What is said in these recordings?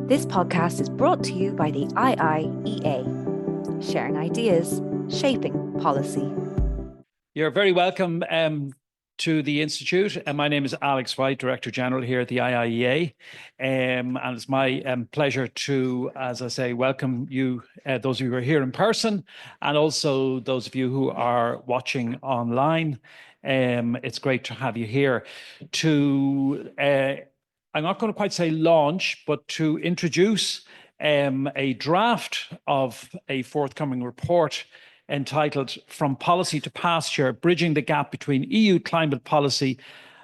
This podcast is brought to you by the IIEA, sharing ideas, shaping policy. You're very welcome to the Institute. My name is Alex White, Director General here at the IIEA. And it's my pleasure to, as I say, welcome you, those of you who are here in person, and also those of you who are watching online. It's great to have you here to, I'm not going to quite say launch, but to introduce a draft of a forthcoming report entitled From Policy to Pasture, Bridging the Gap Between EU Climate Policy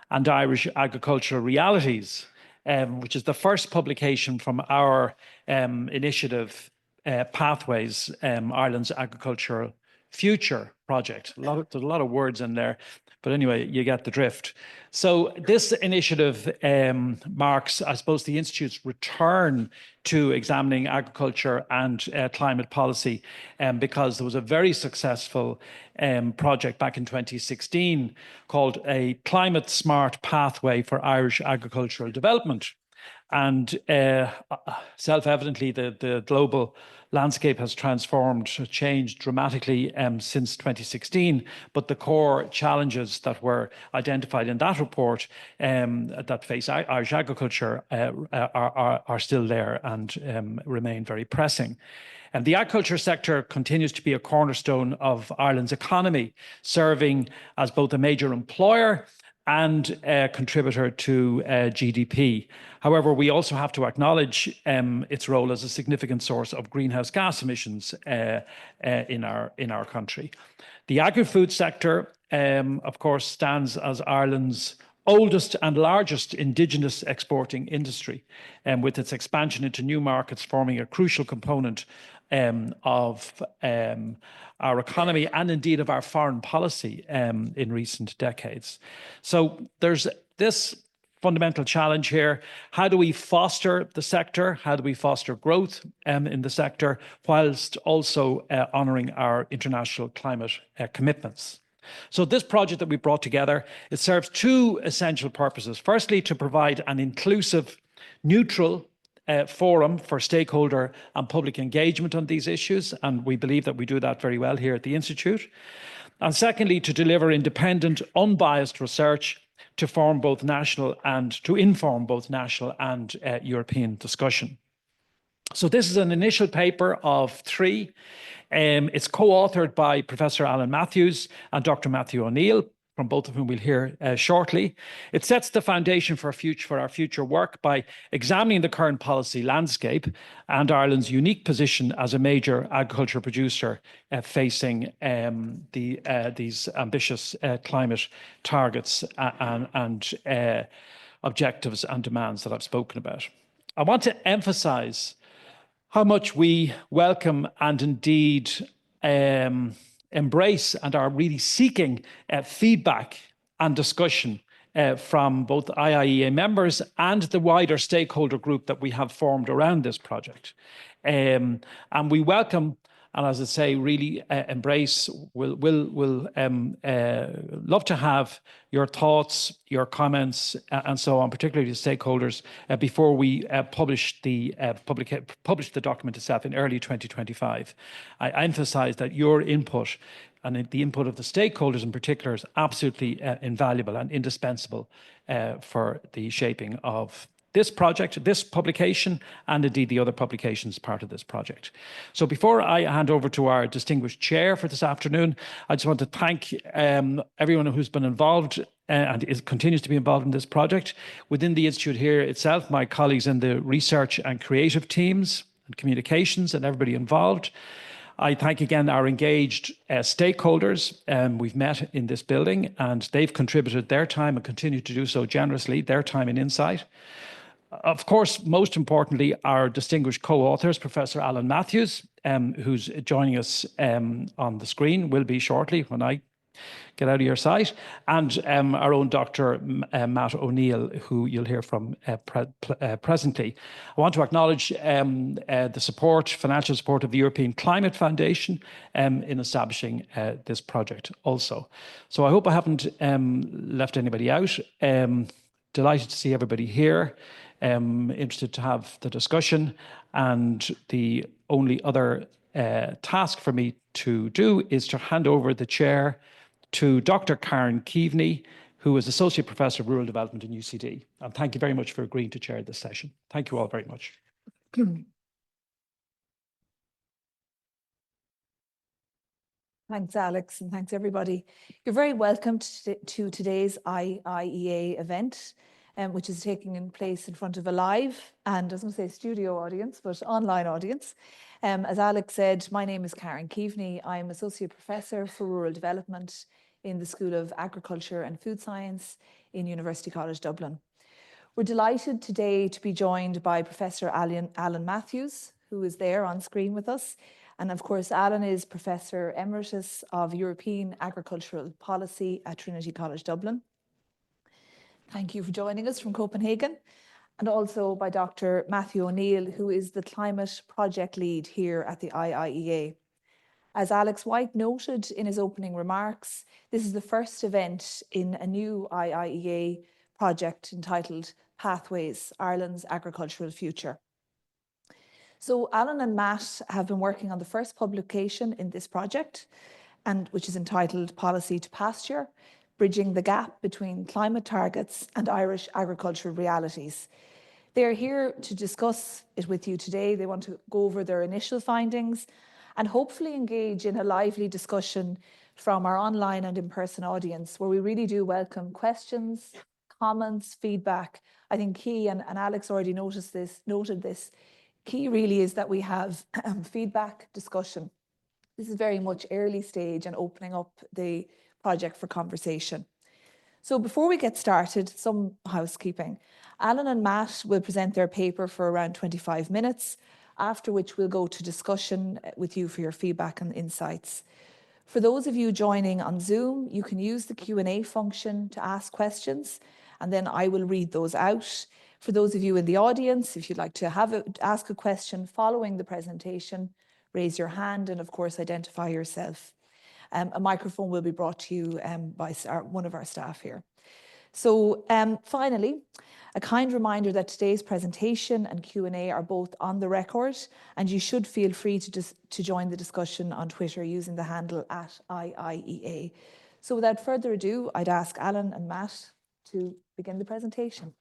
and Irish Agricultural Realities, which is the first publication from our initiative, Pathways, Ireland's Agricultural Future project. There's a lot of words in there, but anyway, you get the drift. So this initiative marks, I suppose, the Institute's return to examining agriculture and climate policy, because there was a very successful project back in 2016 called a Climate Smart Pathway for Irish Agricultural Development. And self-evidently, the global landscape has changed dramatically since 2016. But the core challenges that were identified in that report that face Irish agriculture are still there and remain very pressing. And the agriculture sector continues to be a cornerstone of Ireland's economy, serving as both a major employer and a contributor to GDP. However, we also have to acknowledge its role as a significant source of greenhouse gas emissions in our country. The agri-food sector, of course, stands as Ireland's oldest and largest indigenous exporting industry, with its expansion into new markets forming a crucial component of our economy and indeed of our foreign policy in recent decades. So there's this fundamental challenge here. How do we foster the sector? How do we foster growth in the sector whilst also honouring our international climate commitments? So this project that we brought together, it serves two essential purposes. Firstly, to provide an inclusive, neutral forum for stakeholder and public engagement on these issues, and we believe that we do that very well here at the Institute. And secondly, to deliver independent, unbiased research to inform both national and European discussion. So this is an initial paper of 3. It's co-authored by Professor Alan Matthews and Dr. Matthew O'Neill, from both of whom we'll hear shortly. It sets the foundation for our future work by examining the current policy landscape and Ireland's unique position as a major agriculture producer facing these ambitious climate targets and objectives and demands that I've spoken about. I want to emphasize how much we welcome and indeed embrace and are really seeking feedback and discussion from both IIEA members and the wider stakeholder group that we have formed around this project. And we welcome, and as I say, really embrace, we'll love to have your thoughts, your comments, and so on, particularly the stakeholders, before we publish the document itself in early 2025. I emphasize that your input and the input of the stakeholders in particular is absolutely invaluable and indispensable for the shaping of this project, this publication, and indeed the other publications part of this project. So before I hand over to our distinguished chair for this afternoon, I just want to thank everyone who's been involved and continues to be involved in this project. Within the Institute here itself, my colleagues in the research and creative teams and communications and everybody involved. I thank again our engaged stakeholders. We've met in this building and they've contributed their time and continue to do so generously, their time and insight. Of course, most importantly, our distinguished co-authors, Professor Alan Matthews, who's joining us on the screen, will be shortly when I get out of your sight, and our own Dr. Matt O'Neill, who you'll hear from presently. I want to acknowledge the financial support of the European Climate Foundation in establishing this project also. So I hope I haven't left anybody out. Delighted to see everybody here. interested to have the discussion, and the only other task for me to do is to hand over the chair to Dr. Karen Keaveney, who is Associate Professor of Rural Development in UCD. And thank you very much for agreeing to chair this session. Thank you all very much. Thanks, Alex, and thanks, everybody. You're very welcome to today's IIEA event, which is taking place in front of a live and, I was going to say studio audience, but online audience. As Alex said, my name is Karen Keaveney. I'm Associate Professor for Rural Development in the School of Agriculture and Food Science in University College Dublin. We're delighted today to be joined by Professor Alan Matthews, who is there on screen with us. And of course, Alan is Professor Emeritus of European Agricultural Policy at Trinity College Dublin. Thank you for joining us from Copenhagen. And also by Dr. Matthew O'Neill, who is the Climate Project Lead here at the IIEA. As Alex White noted in his opening remarks, this is the first event in a new IIEA project entitled Pathways, Ireland's Agricultural Future. So Alan and Matt have been working on the first publication in this project, and which is entitled Policy to Pasture, Bridging the Gap Between Climate Targets and Irish Agricultural Realities. They're here to discuss it with you today. They want to go over their initial findings and hopefully engage in a lively discussion from our online and in-person audience, where we really do welcome questions, comments, feedback. I think key, and Alex already noted this, key really is that we have feedback, discussion. This is very much early stage and opening up the project for conversation. So before we get started, some housekeeping. Alan and Matt will present their paper for around 25 minutes, after which we'll go to discussion with you for your feedback and insights. For those of you joining on Zoom, you can use the Q&A function to ask questions, and then I will read those out. For those of you in the audience, if you'd like to ask a question following the presentation, raise your hand and of course identify yourself. A microphone will be brought to you by one of our staff here. So finally, a kind reminder that today's presentation and Q&A are both on the record, and you should feel free to join the discussion on Twitter using the handle @IIEA. So without further ado, I'd ask Alan and Matt to begin the presentation.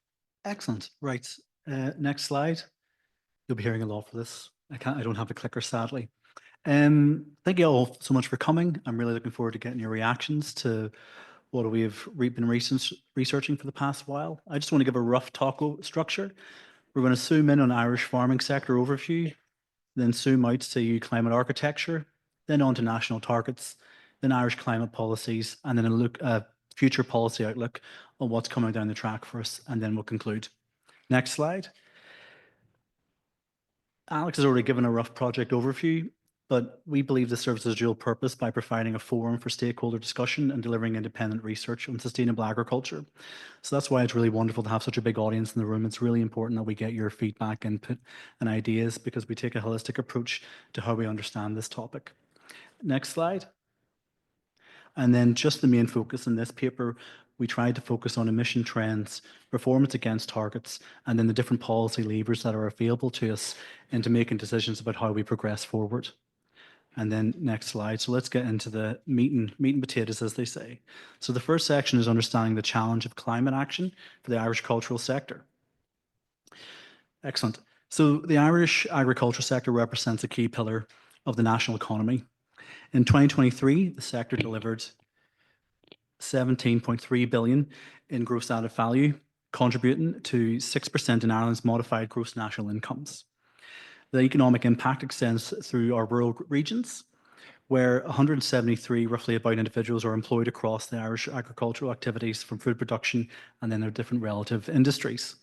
Excellent. Right. Next slide. You'll be hearing a lot for this. I don't have a clicker, sadly. Thank you all so much for coming. I'm really looking forward to getting your reactions to what we've been researching for the past while. I just want to give a rough talk structure. We're going to zoom in on Irish farming sector overview, then zoom out to EU climate architecture, then on to national targets, then Irish climate policies, and then a future policy outlook on what's coming down the track for us, and then we'll conclude. Next slide. Alex has already given a rough project overview, but we believe this serves a dual purpose by providing a forum for stakeholder discussion and delivering independent research on sustainable agriculture. So that's why it's really wonderful to have such a big audience in the room. It's really important that we get your feedback, input, and ideas, because we take a holistic approach to how we understand this topic. Next slide. And then just the main focus in this paper, we tried to focus on emission trends, performance against targets, and then the different policy levers that are available to us into making decisions about how we progress forward. And then next slide. So let's get into the meat and potatoes, as they say. So the first section is understanding the challenge of climate action for the Irish cultural sector. Excellent. So the Irish agriculture sector represents a key pillar of the national economy. In 2023, the sector delivered 17.3 billion in gross added value, contributing to 6% in Ireland's modified gross national incomes. The economic impact extends through our rural regions, where 173 roughly about individuals are employed across the Irish agricultural activities from food production and then their different relative industries.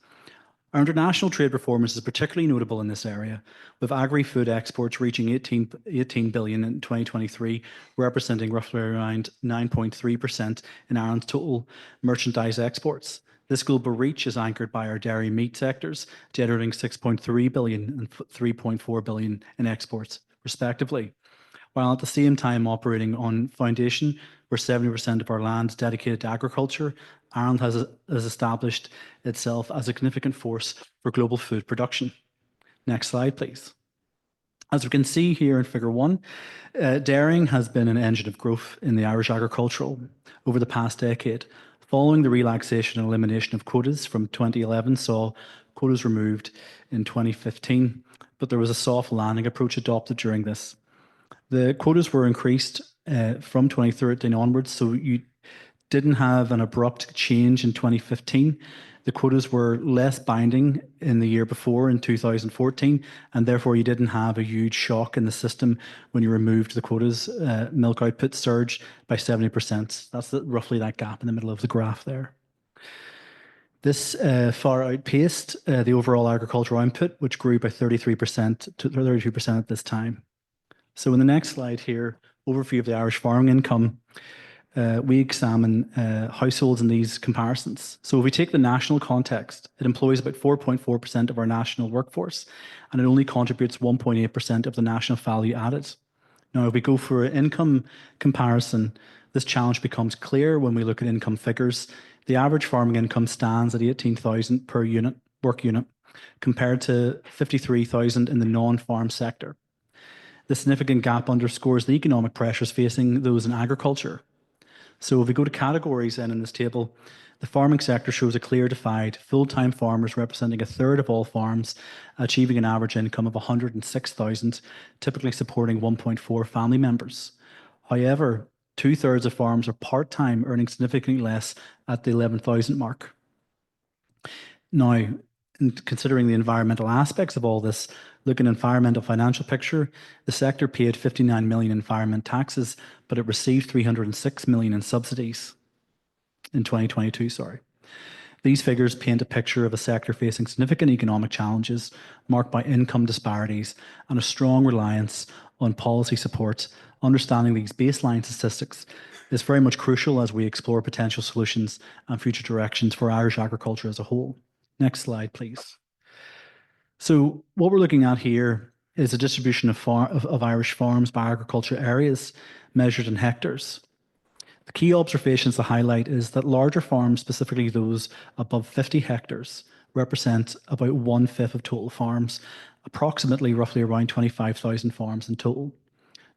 Our international trade performance is particularly notable in this area, with agri-food exports reaching 18 billion in 2023, representing roughly around 9.3% in Ireland's total merchandise exports. This global reach is anchored by our dairy meat sectors, generating 6.3 billion and 3.4 billion in exports, respectively. while at the same time operating on foundation where 70% of our land is dedicated to agriculture. Ireland has established itself as a significant force for global food production. Next slide, please. As we can see here in figure 1, dairying has been an engine of growth in the Irish agricultural over the past decade. Following the relaxation and elimination of quotas from 2011, saw quotas removed in 2015, but there was a soft landing approach adopted during this. The quotas were increased from 2013 onwards, so you didn't have an abrupt change in 2015. The quotas were less binding in the year before, in 2014, and therefore you didn't have a huge shock in the system when you removed the quotas. Milk output surged by 70%. That's roughly that gap in the middle of the graph there. This far outpaced the overall agricultural output, which grew by 33% to 32% at this time. So in the next slide here, overview of the Irish farming income, we examine households in these comparisons. So if we take the national context, it employs about 4.4% of our national workforce, and it only contributes 1.8% of the national value added. Now, if we go for an income comparison, this challenge becomes clear when we look at income figures. The average farming income stands at 18,000 per unit, work unit, compared to 53,000 in the non-farm sector. The significant gap underscores the economic pressures facing those in agriculture. So if we go to categories then in this table, the farming sector shows a clear divide, full-time farmers representing a third of all farms, achieving an average income of 106,000, typically supporting 1.4 family members. However, 2/3 of farms are part-time, earning significantly less at the 11,000 mark. Now, in considering the environmental aspects of all this, look at an environmental financial picture. The sector paid 59 million in environment taxes, but it received 306 million in subsidies in 2022, These figures paint a picture of a sector facing significant economic challenges marked by income disparities and a strong reliance on policy support. Understanding these baseline statistics is very much crucial as we explore potential solutions and future directions for Irish agriculture as a whole. Next slide, please. So what we're looking at here is a distribution of Irish farms by agriculture areas measured in hectares. The key observations to highlight is that larger farms, specifically those above 50 hectares, represent about 1/5 of total farms, approximately roughly around 25,000 farms in total.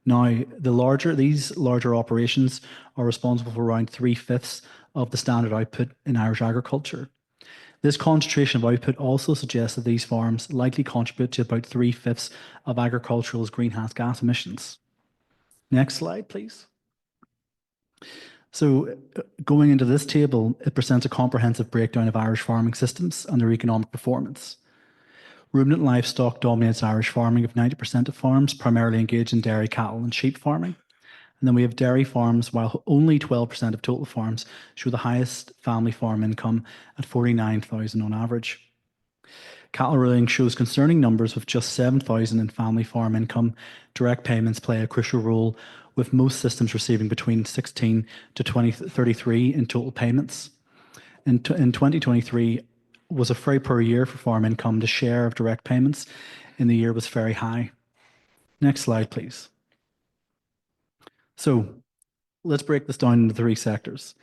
Now, these larger operations are responsible for around 3/5 of the standard output in Irish agriculture. This concentration of output also suggests that these farms likely contribute to about 3/5 of agricultural's greenhouse gas emissions. Next slide, please. So going into this table, it presents a comprehensive breakdown of Irish farming systems and their economic performance. Ruminant livestock dominates Irish farming, with 90% of farms primarily engaged in dairy, cattle and sheep farming. And then we have dairy farms, while only 12% of total farms show the highest family farm income at 49,000 on average. Cattle rearing shows concerning numbers, with just 7,000 in family farm income. Direct payments play a crucial role, with most systems receiving between 16 to 33 in total payments. In 2023 was a very poor year for farm income. The share of direct payments in the year was very high. Next slide, please. So let's break this down into 3 sectors.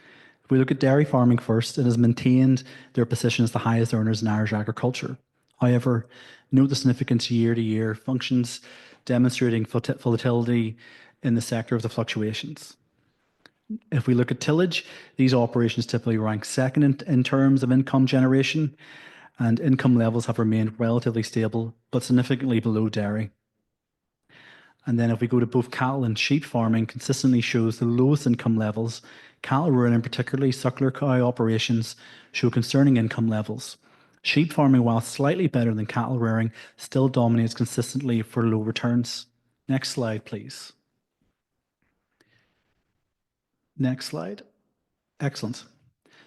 If we look at dairy farming first, it has maintained their position as the highest earners in Irish agriculture. However, note the significance year-to-year functions, demonstrating volatility in the sector of the fluctuations. If we look at tillage, these operations typically rank second in terms of income generation, and income levels have remained relatively stable, but significantly below dairy. And then if we go to both cattle and sheep farming, consistently shows the lowest income levels. Cattle rearing, and particularly suckler cow operations, show concerning income levels. Sheep farming, while slightly better than cattle rearing, still dominates consistently for low returns. Next slide, please. Next slide. Excellent.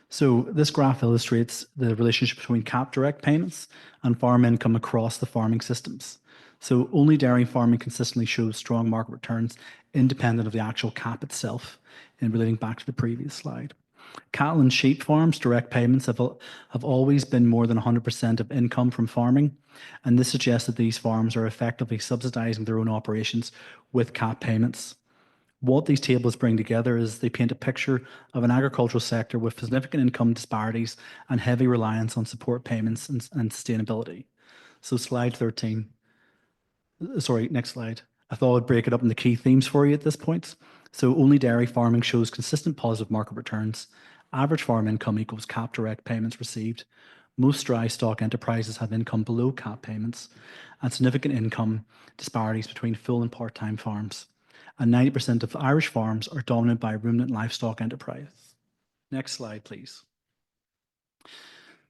So this graph illustrates the relationship between cap direct payments and farm income across the farming systems. So only dairy farming consistently shows strong market returns independent of the actual cap itself, and relating back to the previous slide. Cattle and sheep farms, direct payments have always been more than 100% of income from farming, and this suggests that these farms are effectively subsidising their own operations with CAP payments. What these tables bring together is they paint a picture of an agricultural sector with significant income disparities and heavy reliance on support payments and sustainability. So slide 13. Sorry, next slide. I thought I'd break it up into key themes for you at this point. So only dairy farming shows consistent positive market returns. Average farm income equals CAP direct payments received. Most dry stock enterprises have income below CAP payments and significant income disparities between full and part-time farms. And 90% of Irish farms are dominated by ruminant livestock enterprises. Next slide, please.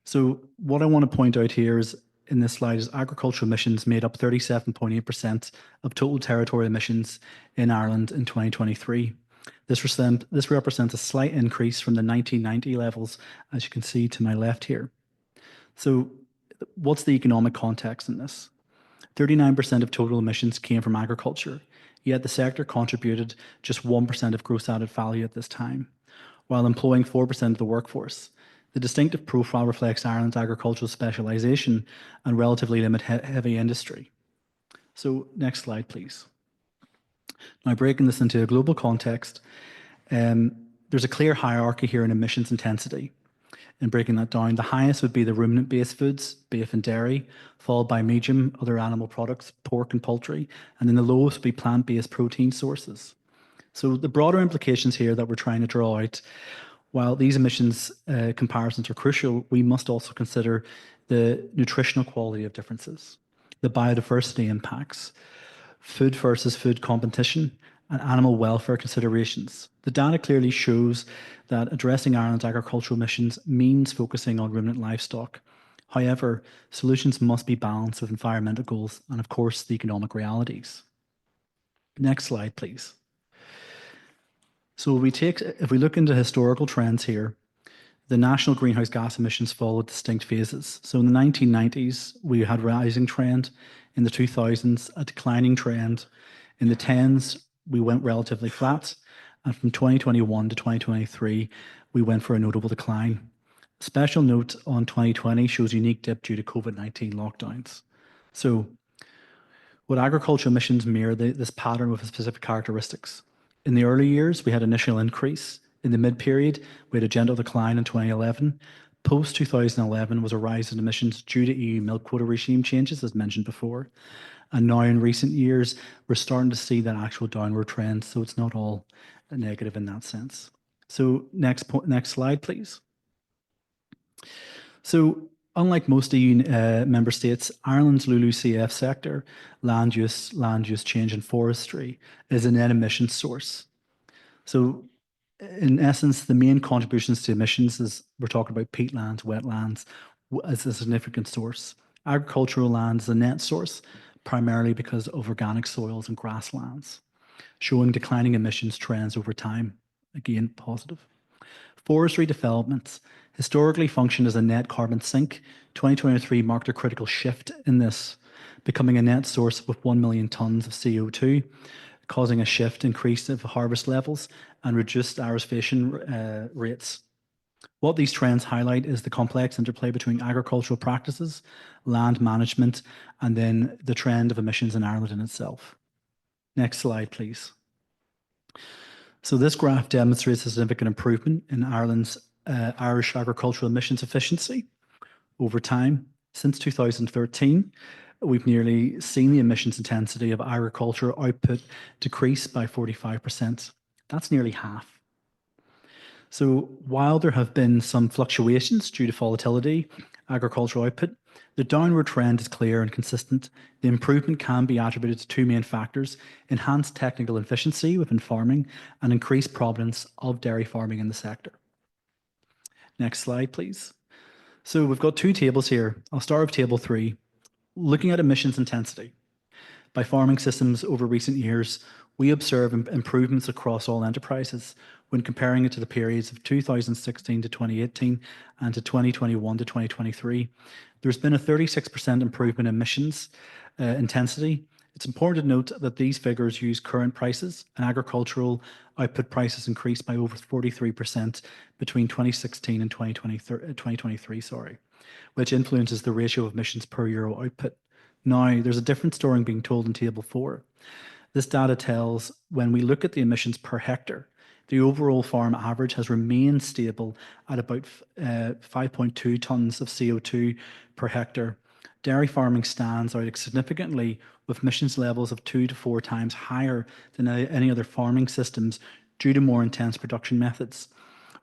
So what I want to point out here is in this slide is agricultural emissions made up 37.8% of total territorial emissions in Ireland in 2023. This represents a slight increase from the 1990 levels, as you can see to my left here. So what's the economic context in this? 39% of total emissions came from agriculture, yet the sector contributed just 1% of gross added value at this time, while employing 4% of the workforce. The distinctive profile reflects Ireland's agricultural specialisation and relatively limited heavy industry. So next slide, please. Now breaking this into a global context, there's a clear hierarchy here in emissions intensity. And breaking that down, the highest would be the ruminant-based foods, beef and dairy, followed by medium, other animal products, pork and poultry, and then the lowest would be plant-based protein sources. So the broader implications here that we're trying to draw out, while these emissions comparisons are crucial, we must also consider the nutritional quality of differences, the biodiversity impacts, food versus food competition, and animal welfare considerations. The data clearly shows that addressing Ireland's agricultural emissions means focusing on ruminant livestock. However, solutions must be balanced with environmental goals and, of course, the economic realities. Next slide, please. So if we look into historical trends here, the national greenhouse gas emissions followed distinct phases. So in the 1990s, we had a rising trend. In the 2000s, a declining trend. In the 10s, we went relatively flat. And from 2021 to 2023, we went for a notable decline. Special note on 2020 shows a unique dip due to COVID-19 lockdowns. So would agricultural emissions mirror this pattern with specific characteristics? In the early years, we had initial increase. In the mid-period, we had a gentle decline in 2011. Post-2011 was a rise in emissions due to EU milk quota regime changes, as mentioned before. And now in recent years, we're starting to see that actual downward trend, so it's not all negative in that sense. So next slide, please. So unlike most EU member states, Ireland's LULUCF sector, land use change and forestry, is a net emissions source. So in essence, the main contributions to emissions is we're talking about peatlands, wetlands as a significant source. Agricultural land is a net source, primarily because of organic soils and grasslands, showing declining emissions trends over time. Again, positive. Forestry developments historically functioned as a net carbon sink. 2023 marked a critical shift in this, becoming a net source with 1 million tonnes of CO2, causing a shift, increase of harvest levels and reduced aerosolization rates. What these trends highlight is the complex interplay between agricultural practices, land management, and then the trend of emissions in Ireland in itself. Next slide, please. So this graph demonstrates a significant improvement in Ireland's Irish agricultural emissions efficiency over time. Since 2013, we've nearly seen the emissions intensity of agricultural output decrease by 45%. That's nearly half. So while there have been some fluctuations due to volatility, agricultural output, the downward trend is clear and consistent. The improvement can be attributed to two main factors: enhanced technical efficiency within farming and increased provenance of dairy farming in the sector. Next slide, please. So we've got two tables here. I'll start with table 3, looking at emissions intensity. By farming systems over recent years, we observe improvements across all enterprises when comparing it to the periods of 2016 to 2018 and to 2021 to 2023. There's been a 36% improvement in emissions intensity It's important to note that these figures use current prices, and agricultural output prices increased by over 43% between 2016 and 2023, which influences the ratio of emissions per euro output. Now, there's a different story being told in Table 4. This data tells when we look at the emissions per hectare, the overall farm average has remained stable at about 5.2 tonnes of CO2 per hectare. Dairy farming stands out significantly with emissions levels of 2 to 4 times higher than any other farming systems due to more intense production methods.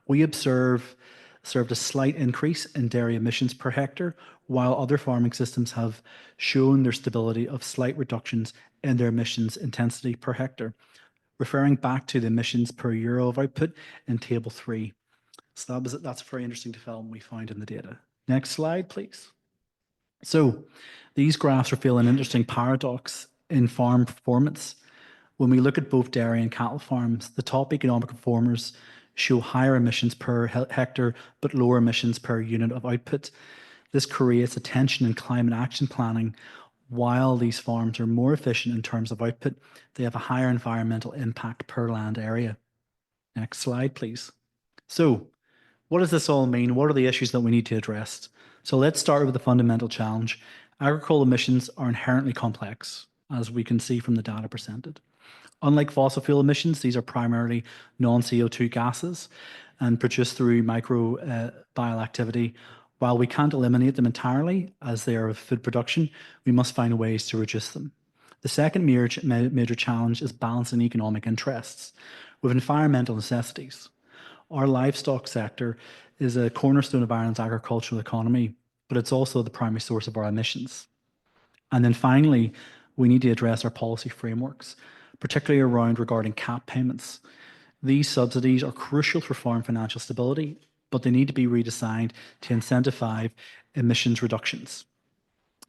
We observed a slight increase in dairy emissions per hectare, while other farming systems have shown their stability of slight reductions in their emissions intensity per hectare, referring back to the emissions per euro of output in Table 3. So that's a very interesting development we found in the data. Next slide, please. So these graphs reveal an interesting paradox in farm performance. When we look at both dairy and cattle farms, the top economic performers show higher emissions per hectare, but lower emissions per unit of output. This creates a tension in climate action planning. While these farms are more efficient in terms of output, they have a higher environmental impact per land area. Next slide, please. So what does this all mean? What are the issues that we need to address? So let's start with the fundamental challenge. Agricultural emissions are inherently complex, as we can see from the data presented. Unlike fossil fuel emissions, these are primarily non-CO2 gases and produced through microbial activity. While we can't eliminate them entirely, as they are of food production, we must find ways to reduce them. The second major challenge is balancing economic interests with environmental necessities. Our livestock sector is a cornerstone of Ireland's agricultural economy, but it's also the primary source of our emissions. And then finally, we need to address our policy frameworks, particularly regarding cap payments. These subsidies are crucial for farm financial stability, but they need to be redesigned to incentivize emissions reductions.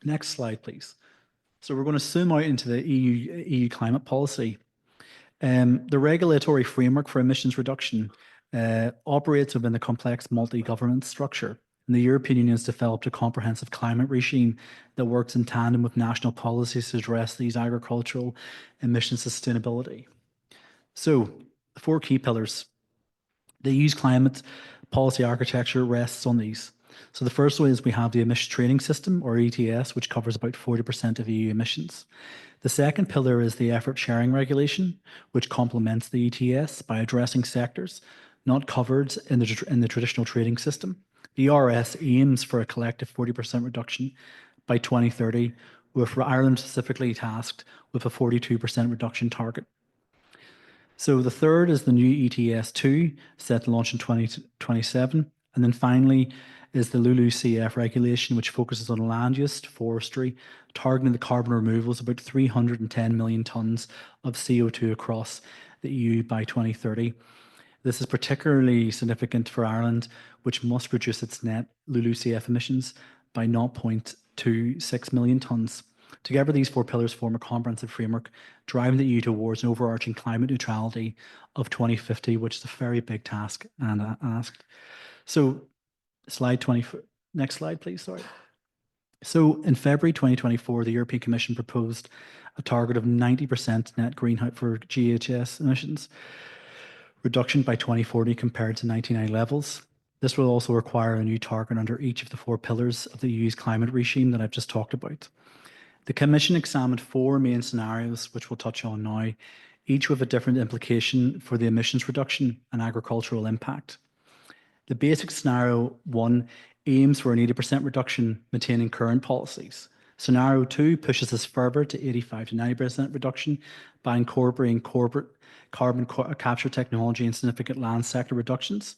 Next slide, please. So we're going to zoom out into the EU climate policy. The regulatory framework for emissions reduction operates within a complex multi-government structure. And the European Union has developed a comprehensive climate regime that works in tandem with national policies to address these agricultural emission sustainability. So, the 4 key pillars. The EU's climate policy architecture rests on these. So the first one is we have the emission trading system, or ETS, which covers about 40% of EU emissions. The second pillar is the effort sharing regulation, which complements the ETS by addressing sectors not covered in the traditional trading system. The ERS aims for a collective 40% reduction by 2030, with Ireland specifically tasked with a 42% reduction target. So the third is the new ETS2, set to launch in 2027. And then finally is the LULUCF regulation, which focuses on land use, forestry, targeting the carbon removals of about 310 million tonnes of CO2 across the EU by 2030. This is particularly significant for Ireland, which must reduce its net LULUCF emissions by 0.26 million tonnes. Together, these 4 pillars form a comprehensive framework driving the EU towards an overarching climate neutrality of 2050, which is a very big task and asked. So, next slide, please. Sorry. So, in February 2024, the European Commission proposed a target of 90% net greenhouse for GHS emissions reduction by 2040 compared to 1999 levels. This will also require a new target under each of the 4 pillars of the EU's climate regime that I've just talked about. The Commission examined 4 main scenarios, which we'll touch on now, each with a different implication for the emissions reduction and agricultural impact. The basic scenario 1 aims for an 80% reduction, maintaining current policies. Scenario 2 pushes us further to 85 to 90% reduction by incorporating corporate carbon capture technology and significant land sector reductions.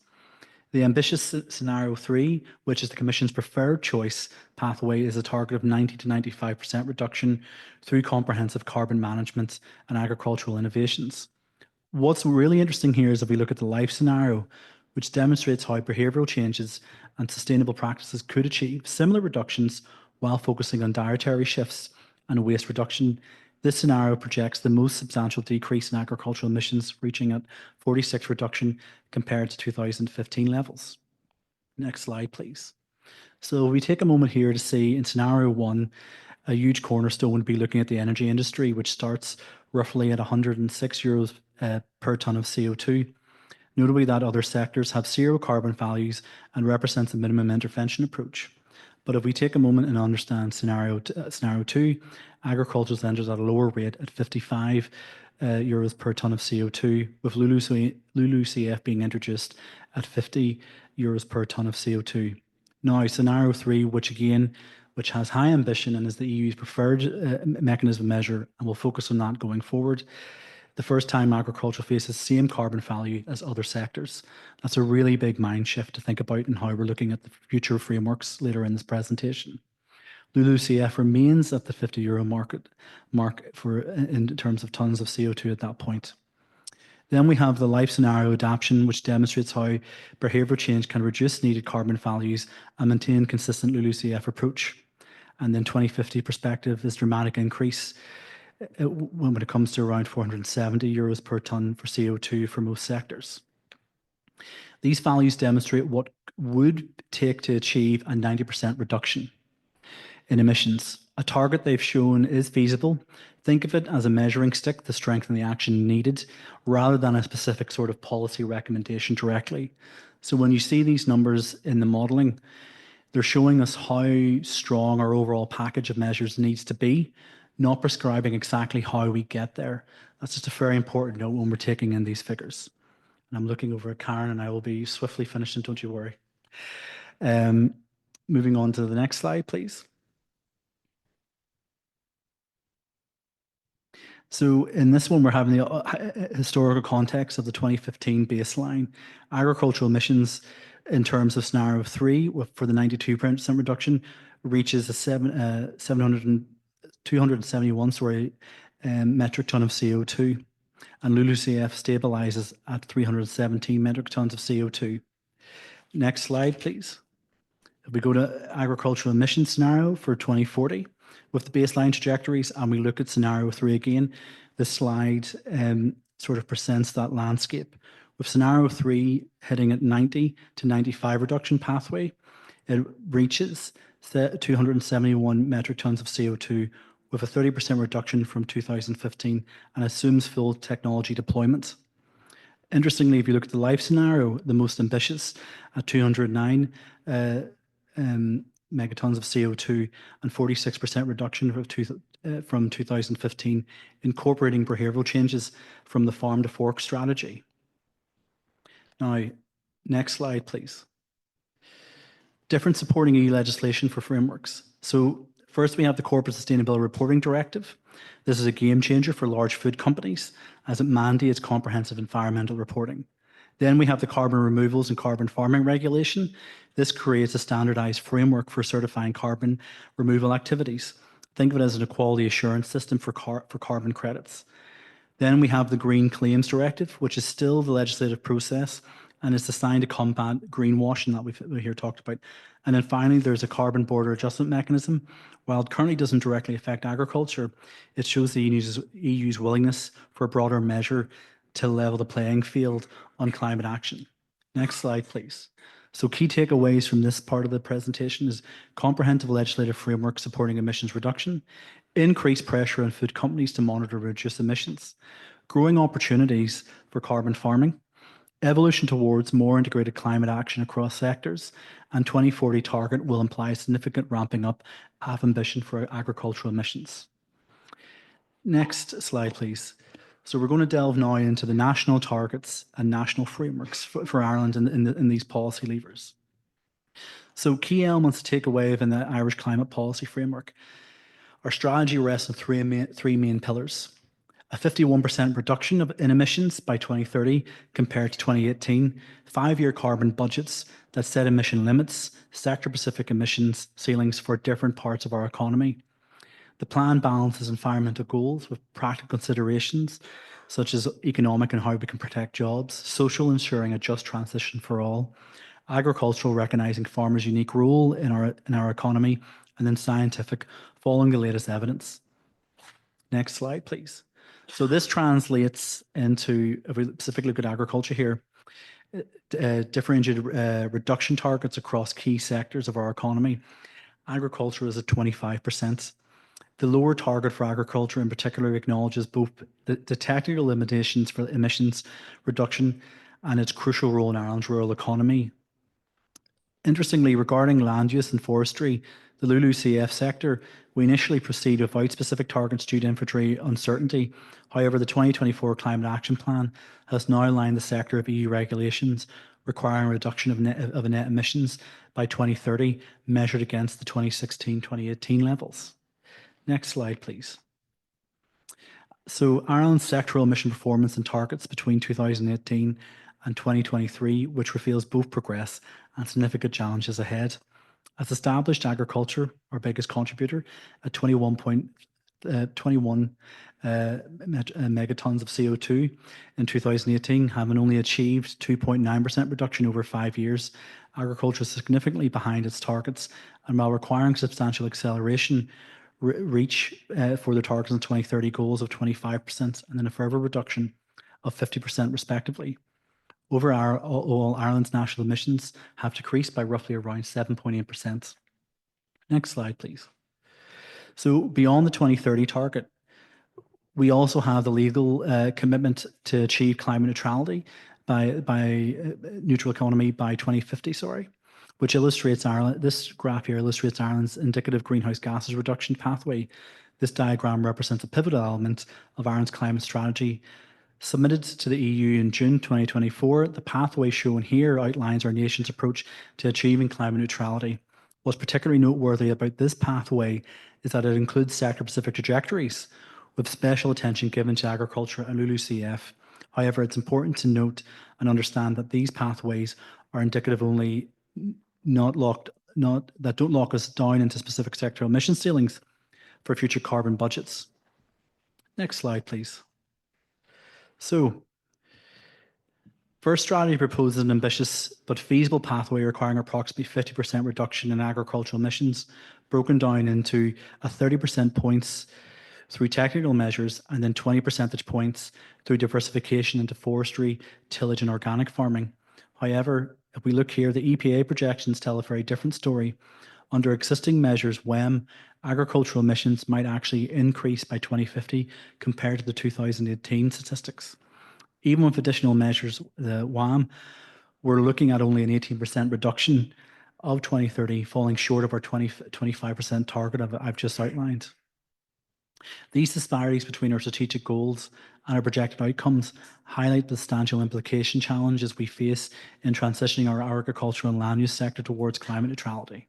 The ambitious scenario 3, which is the Commission's preferred choice pathway, is a target of 90 to 95% reduction through comprehensive carbon management and agricultural innovations. What's really interesting here is if we look at the life scenario, which demonstrates how behavioural changes and sustainable practices could achieve similar reductions while focusing on dietary shifts and waste reduction. This scenario projects the most substantial decrease in agricultural emissions, reaching at 46% reduction compared to 2015 levels. Next slide, please. So we take a moment here to see in scenario 1, A huge cornerstone would be looking at the energy industry, which starts roughly at 106 euros per tonne of CO2. Notably that other sectors have zero carbon values and represents a minimum intervention approach. But if we take a moment and understand scenario 2, agriculture enters at a lower rate at 55 euros per tonne of CO2, with LULUCF being introduced at 50 euros per tonne of CO2. Now, scenario 3, which has high ambition and is the EU's preferred mechanism of measure, and we'll focus on that going forward. The first time agriculture faces the same carbon value as other sectors. That's a really big mind shift to think about and how we're looking at the future frameworks later in this presentation. LULUCF remains at the 50 euro mark in terms of tons of CO2 at that point. Then we have the life scenario adaptation, which demonstrates how behaviour change can reduce needed carbon values and maintain consistent LULUCF approach. And then 2050 perspective is dramatic increase when it comes to around 470 euros per tonne for CO2 for most sectors. These values demonstrate what would take to achieve a 90% reduction in emissions. A target they've shown is feasible. Think of it as a measuring stick to strengthen the action needed, rather than a specific sort of policy recommendation directly. So when you see these numbers in the modelling, they're showing us how strong our overall package of measures needs to be, not prescribing exactly how we get there. That's just a very important note when we're taking in these figures. And I'm looking over at Karen, and I will be swiftly finishing, don't you worry. Moving on to the next slide, please. So in this one, we're having the historical context of the 2015 baseline. Agricultural emissions in terms of scenario 3 for the 92% reduction reaches a 271 metric tonne of CO2, and LULUCF stabilises at 317 metric tonnes of CO2. Next slide, please. If we go to agricultural emissions scenario for 2040 with the baseline trajectories, and we look at scenario 3 again, this slide sort of presents that landscape. With scenario 3 hitting at 90 to 95 reduction pathway, it reaches 271 metric tonnes of CO2 with a 30% reduction from 2015 and assumes full technology deployment. Interestingly, if you look at the life scenario, the most ambitious at 209 megatons of CO2 and 46% reduction from 2015, incorporating behavioural changes from the farm to fork strategy. Now, next slide, please. Different supporting EU legislation for frameworks. So first, we have the Corporate Sustainability Reporting Directive. This is a game changer for large food companies as it mandates comprehensive environmental reporting. Then we have the Carbon Removals and Carbon Farming Regulation. This creates a standardised framework for certifying carbon removal activities. Think of it as an equality assurance system for carbon credits. Then we have the Green Claims Directive, which is still the legislative process and is designed to combat greenwashing that we here talked about. And then finally, there's a carbon border adjustment mechanism. While it currently doesn't directly affect agriculture, it shows the EU's willingness for a broader measure to level the playing field on climate action. Next slide, please. So key takeaways from this part of the presentation is comprehensive legislative framework supporting emissions reduction, increased pressure on food companies to monitor and reduce emissions, growing opportunities for carbon farming, evolution towards more integrated climate action across sectors, and 2040 target will imply significant ramping up of ambition for agricultural emissions. Next slide, please. So we're going to delve now into the national targets and national frameworks for Ireland in these policy levers. So key elements to take away in the Irish climate policy framework. Our strategy rests on three main pillars. A 51% reduction in emissions by 2030 compared to 2018, 5-year carbon budgets that set emission limits, sector-specific emissions ceilings for different parts of our economy. The plan balances environmental goals with practical considerations such as economic and how we can protect jobs, social ensuring a just transition for all, agricultural recognising farmers' unique role in our economy, and then scientific following the latest evidence. Next slide, please. So this translates into, if we specifically look at agriculture here, differentiated reduction targets across key sectors of our economy. Agriculture is at 25%. The lower target for agriculture in particular acknowledges both the technical limitations for emissions reduction and its crucial role in Ireland's rural economy. Interestingly, regarding land use and forestry, the LULUCF sector, we initially proceeded without specific targets due to inventory uncertainty. However, the 2024 Climate Action Plan has now aligned the sector of EU regulations requiring a reduction of net emissions by 2030, measured against the 2016-2018 levels. Next slide, please. So Ireland's sectoral emission performance and targets between 2018 and 2023, which reveals both progress and significant challenges ahead. As established, agriculture, our biggest contributor, at 21 megatons of CO2 in 2018, having only achieved 2.9% reduction over 5 years. Agriculture is significantly behind its targets, and while requiring substantial acceleration, reach for the targets in 2030 goals of 25% and then a further reduction of 50% respectively. Overall, Ireland's national emissions have decreased by roughly around 7.8%. Next slide, please. So beyond the 2030 target, we also have the legal commitment to achieve climate neutrality by neutral economy by 2050, which illustrates Ireland. This graph here illustrates Ireland's indicative greenhouse gases reduction pathway. This diagram represents a pivotal element of Ireland's climate strategy. Submitted to the EU in June 2024, the pathway shown here outlines our nation's approach to achieving climate neutrality. What's particularly noteworthy about this pathway is that it includes sector-specific trajectories, with special attention given to agriculture and LULUCF. However, it's important to note and understand that these pathways are indicative only, that don't lock us down into specific sectoral emission ceilings for future carbon budgets. Next slide, please. So, first strategy proposes an ambitious but feasible pathway requiring approximately 50% reduction in agricultural emissions, broken down into a 30% points through technical measures and then 20 percentage points through diversification into forestry, tillage and organic farming. However, if we look here, the EPA projections tell a very different story. Under existing measures, WEM, agricultural emissions might actually increase by 2050 compared to the 2018 statistics. Even with additional measures, the WAM, we're looking at only an 18% reduction of 2030, falling short of our 25% target I've just outlined. These disparities between our strategic goals and our projected outcomes highlight the substantial implication challenges we face in transitioning our agricultural and land use sector towards climate neutrality.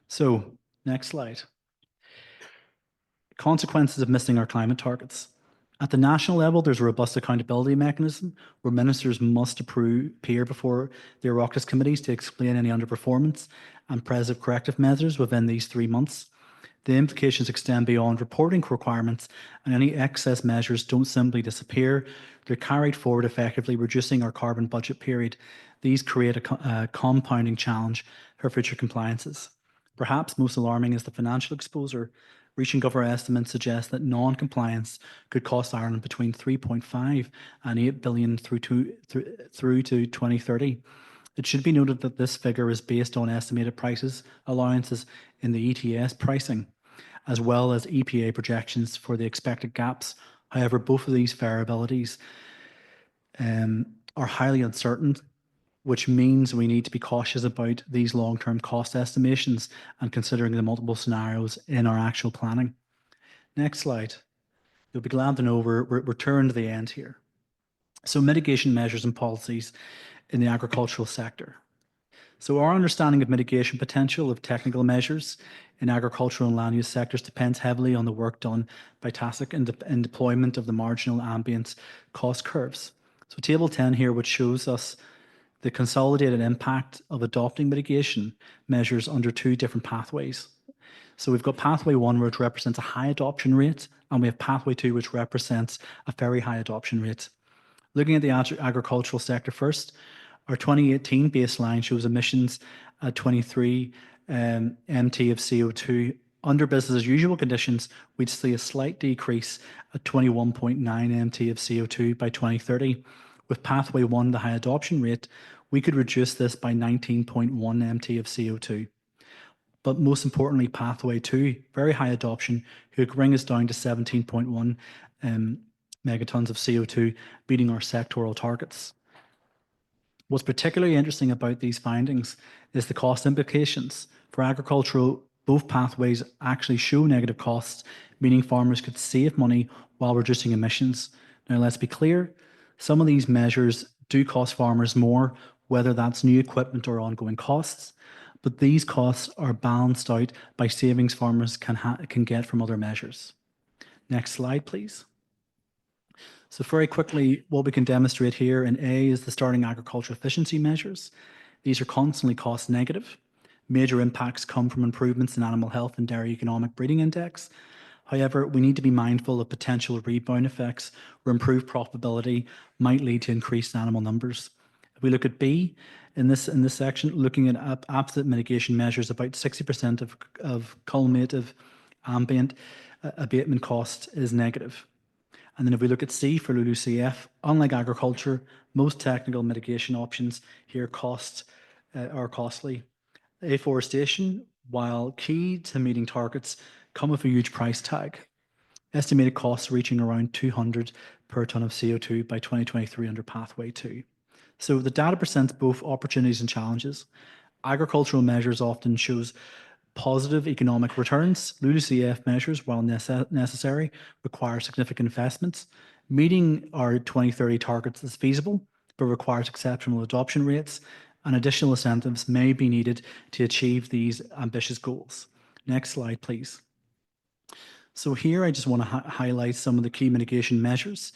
So, next slide. Consequences of missing our climate targets. At the national level, there's a robust accountability mechanism where ministers must appear before the Oireachtas committees to explain any underperformance and present corrective measures within these 3 months. The implications extend beyond reporting requirements, and any excess measures don't simply disappear. They're carried forward effectively, reducing our carbon budget period. These create a compounding challenge for future compliances. Perhaps most alarming is the financial exposure. Recent government estimates suggest that non-compliance could cost Ireland between 3.5 and 8 billion through to 2030. It should be noted that this figure is based on estimated prices allowances in the ETS pricing, as well as EPA projections for the expected gaps. However, both of these variabilities are highly uncertain, which means we need to be cautious about these long-term cost estimations and considering the multiple scenarios in our actual planning. Next slide. You'll be glad to know we're turned to the end here. So mitigation measures and policies in the agricultural sector. So our understanding of mitigation potential of technical measures in agricultural and land use sectors depends heavily on the work done by TASIC in deployment of the marginal ambient cost curves. So table 10 here, which shows us the consolidated impact of adopting mitigation measures under 2 different pathways. So we've got pathway 1, which represents a high adoption rate, and we have pathway 2, which represents a very high adoption rate. Looking at the agricultural sector first, our 2018 baseline shows emissions at 23 MT of CO2. Under business as usual conditions, we'd see a slight decrease at 21.9 MT of CO2 by 2030. With pathway 1, the high adoption rate, we could reduce this by 19.1 MT of CO2. but most importantly, pathway 2, very high adoption, who could bring us down to 17.1 megatons of CO2, beating our sectoral targets. What's particularly interesting about these findings is the cost implications. For agricultural, both pathways actually show negative costs, meaning farmers could save money while reducing emissions. Now, let's be clear, some of these measures do cost farmers more, whether that's new equipment or ongoing costs, but these costs are balanced out by savings farmers can get from other measures. Next slide, please. So very quickly, what we can demonstrate here in A is the starting agricultural efficiency measures. These are constantly cost negative. Major impacts come from improvements in animal health and dairy economic breeding index. However, we need to be mindful of potential rebound effects where improved profitability might lead to increased animal numbers. If we look at B, in this section, looking at absolute mitigation measures, about 60% of cumulative ambient abatement cost is negative. And then if we look at C for LULUCF, unlike agriculture, most technical mitigation options here are costly. Afforestation, while key to meeting targets, come with a huge price tag. Estimated costs reaching around 200 per tonne of CO2 by 2023 under Pathway 2. So the data presents both opportunities and challenges. Agricultural measures often shows positive economic returns. LULUCF measures, while necessary, require significant investments. Meeting our 2030 targets is feasible, but requires exceptional adoption rates, and additional incentives may be needed to achieve these ambitious goals. Next slide, please. So here I just want to highlight some of the key mitigation measures.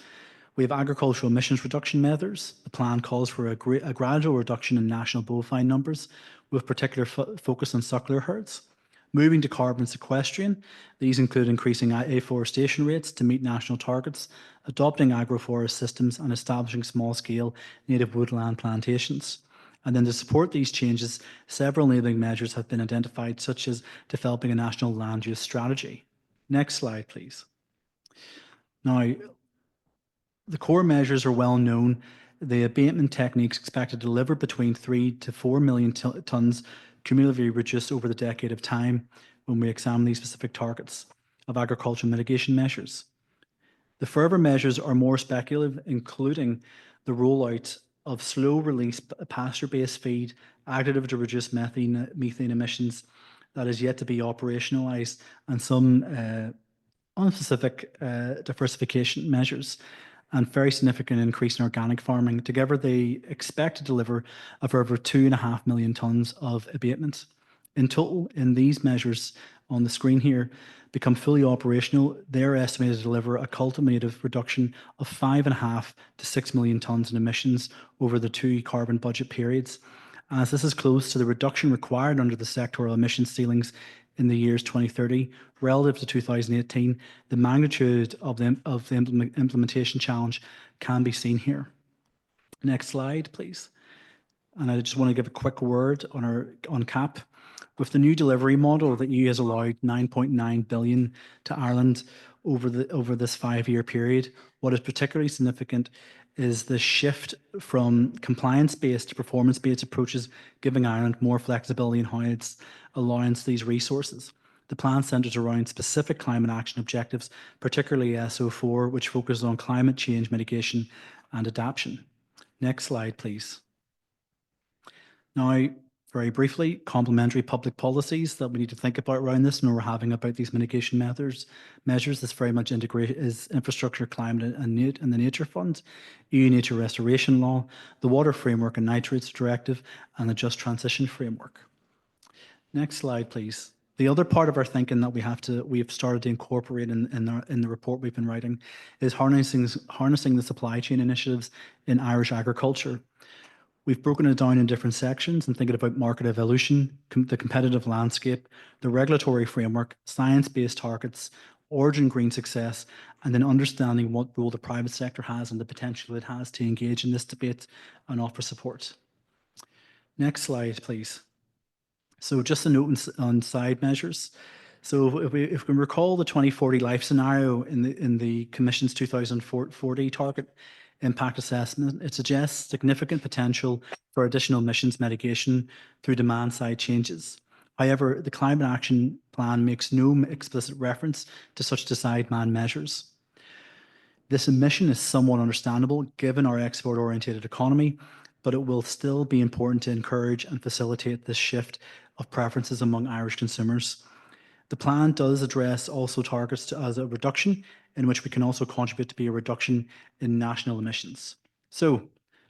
We have agricultural emissions reduction measures. The plan calls for a gradual reduction in national bovine numbers with particular focus on suckler herds. Moving to carbon sequestration, these include increasing afforestation rates to meet national targets, adopting agroforest systems and establishing small-scale native woodland plantations. And then to support these changes, several enabling measures have been identified, such as developing a national land use strategy. Next slide, please. Now, the core measures are well known. The abatement techniques expected to deliver between 3 to 4 million tonnes cumulatively reduced over the decade of time when we examine these specific targets of agricultural mitigation measures. The further measures are more speculative, including the rollout of slow-release pasture-based feed, additive to reduce methane emissions that is yet to be operationalised, and some unspecific diversification measures, and very significant increase in organic farming. Together, they expect to deliver a further 2.5 million tonnes of abatement. In total, in these measures on the screen here, become fully operational, they're estimated to deliver a cumulative reduction of 5.5 to 6 million tonnes in emissions over the 2 carbon budget periods. As this is close to the reduction required under the sectoral emission ceilings in the years 2030 relative to 2018, the magnitude of the implementation challenge can be seen here. Next slide, please. And I just want to give a quick word on CAP. With the new delivery model, the EU has allowed 9.9 billion to Ireland over this 5-year period. What is particularly significant is the shift from compliance-based to performance-based approaches, giving Ireland more flexibility in how it's allowing these resources. The plan centres around specific climate action objectives, particularly SO4, which focuses on climate change mitigation and adaptation. Next slide, please. Now, very briefly, complementary public policies that we need to think about around this when we're having about these mitigation measures. This very much integrated is infrastructure, climate and the Nature Fund, EU Nature Restoration Law, the Water Framework and Nitrates Directive, and the Just Transition Framework. Next slide, please. The other part of our thinking that we have started to incorporate in the report we've been writing is harnessing the supply chain initiatives in Irish agriculture. We've broken it down in different sections and thinking about market evolution, the competitive landscape, the regulatory framework, science-based targets, origin green success, and then understanding what role the private sector has and the potential it has to engage in this debate and offer support. Next slide, please. So just a note on side measures. So if we can recall the 2040 life scenario in the Commission's 2040 target impact assessment, it suggests significant potential for additional emissions mitigation through demand side changes. However, the Climate Action Plan makes no explicit reference to such decide-man measures. This omission is somewhat understandable given our export-oriented economy, but it will still be important to encourage and facilitate this shift of preferences among Irish consumers. The plan does address also targets as a reduction, in which we can also contribute to be a reduction in national emissions. So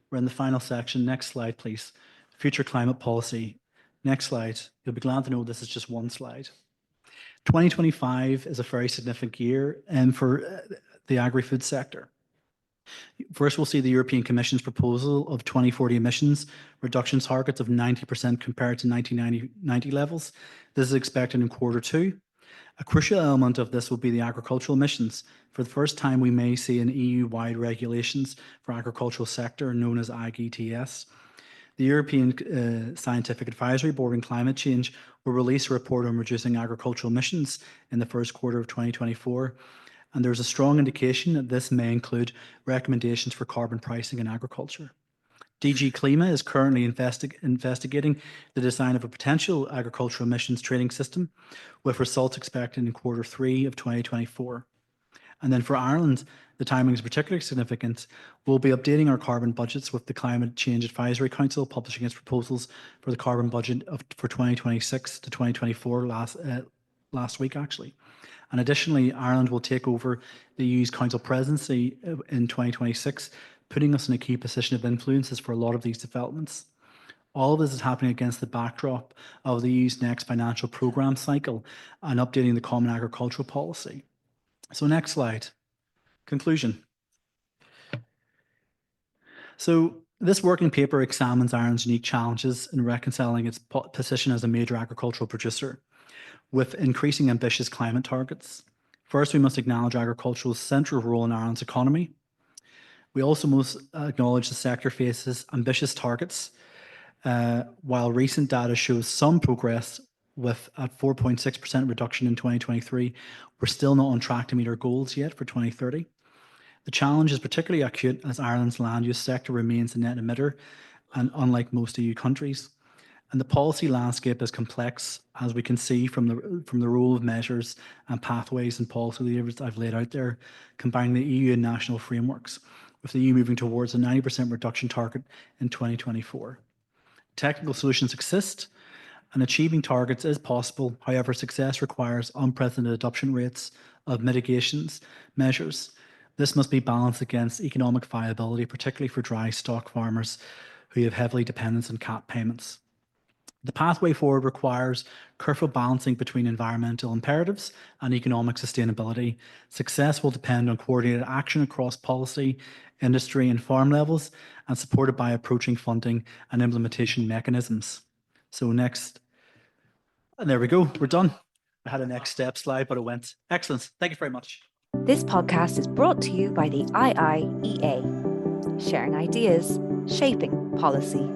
we're in the final section. Next slide, please. Future climate policy. Next slide. You'll be glad to know this is just one slide. 2025 is a very significant year for the agri-food sector. First, we'll see the European Commission's proposal of 2040 emissions reduction targets of 90% compared to 1990 levels. This is expected in Q2. A crucial element of this will be the agricultural emissions. For the first time, we may see an EU-wide regulations for agricultural sector known as IIEA. The European Scientific Advisory Board on Climate Change will release a report on reducing agricultural emissions in the first quarter of 2024. And there's a strong indication that this may include recommendations for carbon pricing in agriculture. DG Klima is currently investigating the design of a potential agricultural emissions trading system, with results expected in Q3 of 2024. And then for Ireland, the timing is particularly significant. We'll be updating our carbon budgets with the Climate Change Advisory Council publishing its proposals for the carbon budget for 2026 to 2024 last week, actually. And additionally, Ireland will take over the EU's Council presidency in 2026, putting us in a key position of influences for a lot of these developments. All of this is happening against the backdrop of the EU's next financial programme cycle and updating the Common Agricultural Policy. So next slide. Conclusion. So this working paper examines Ireland's unique challenges in reconciling its position as a major agricultural producer with increasing ambitious climate targets. First, we must acknowledge agriculture's central role in Ireland's economy. We also must acknowledge the sector faces ambitious targets. While recent data shows some progress with a 4.6% reduction in 2023, we're still not on track to meet our goals yet for 2030. The challenge is particularly acute as Ireland's land use sector remains a net emitter, and unlike most EU countries. And the policy landscape is complex, as we can see from the role of measures and pathways and policy levers I've laid out there, combining the EU and national frameworks, with the EU moving towards a 90% reduction target in 2024. Technical solutions exist, and achieving targets is possible. However, success requires unprecedented adoption rates of mitigations measures. This must be balanced against economic viability, particularly for dry stock farmers who have heavily dependence on CAP payments. The pathway forward requires careful balancing between environmental imperatives and economic sustainability. Success will depend on coordinated action across policy, industry and farm levels, and supported by approaching funding and implementation mechanisms. So next, and there we go, we're done. I had a next step slide, but it went. Excellent. Thank you very much. This podcast is brought to you by the IIEA, sharing ideas, shaping policy.